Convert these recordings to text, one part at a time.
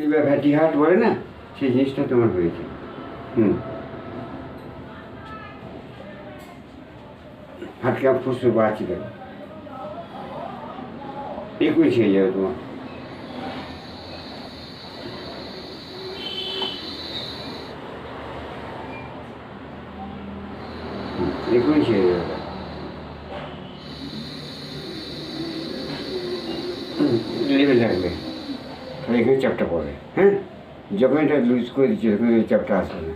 এবার ভ্যাটি হার্ট বলে না, সেই জিনিসটা তোমার হয়েছে। হাটকে ফুসে বাড়াচ্ছি দেখো, 21 হয়ে যাবে তোমার। এখনই ছেড়ে যাবে, লেবে থাকবে, তাহলে এখানে চাপটা পড়ে। হ্যাঁ, যখন এটা লুজ করে দিচ্ছে তখন এই চাপটা আসবে না।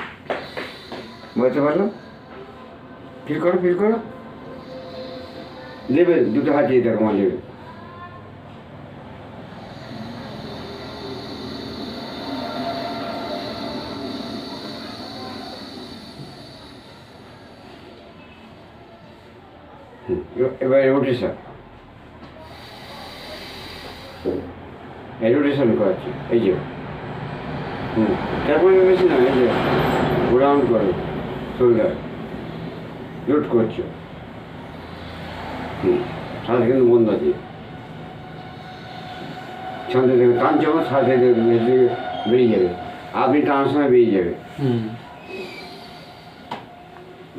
বুঝতে পারলাম? ফিল করো, ফিল করো, লেবে দুটো হাত দিয়ে দেখো আমার লেবে। এবার রোটেশন, এই রোটেশন করাচ্ছি, এই যে তারপরে বেশি না, এই যে রাউন্ড করো, শোল্ডার লোড করছো। সাথে কিন্তু বন্ধ দিয়ে সাথে থেকে টানছো, সাথে বেরিয়ে যাবে, আপনি টানার সময় বেরিয়ে যাবে,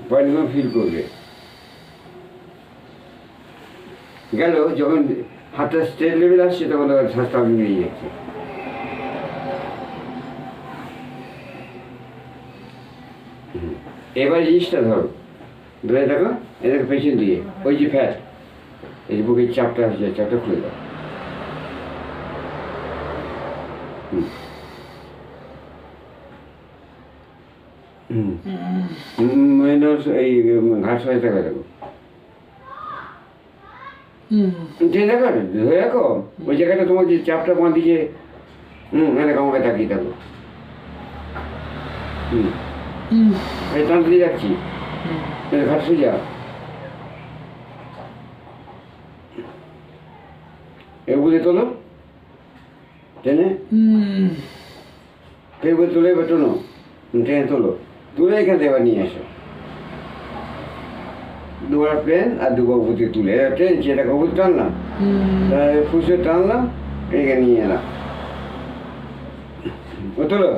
পয়েন্টগুলো ফিল করবে। গেল যখন হাতটা স্টেট লেভেল আসছে তখন শ্বাসটা আপনি বেরিয়ে যাচ্ছে। এবার জিনিসটা ধরো, ধরে দেখো, এটাকে পেছন দিয়ে ওই যে ফ্যাট, এই যে বুকের চাপটা আসছে, চাপটা খুলে দাও। এই ঘাট হয়ে থাকা দেখো, দেখো ধরে রাখো ওই জায়গাটা, তোমার যে চাপটা বাঁধিয়ে দেখো, আমাকে তাকিয়ে থাকো। টান দিয়ে যাচ্ছি, ঘাট সোজা, এগুলি তোলো, টেনে এগুলো তুলে বেটোনো, টেনে তোলো, তুলে এখানে দেওয়া নিয়ে আসো, দুবার প্লেন আর দুবার বুঝে তুলে টেনছি, এটা কবুল টানলাম, ফুসে টানলাম, এখানে নিয়ে এলাম, ও তোলো।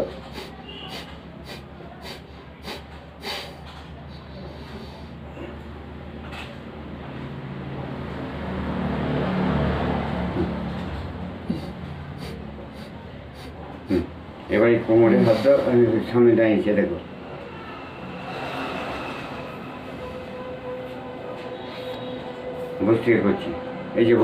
এবার এই কোমরের হাতটা সামনে দাঁড়িয়েছে দেখো, বসে করছি, এই যে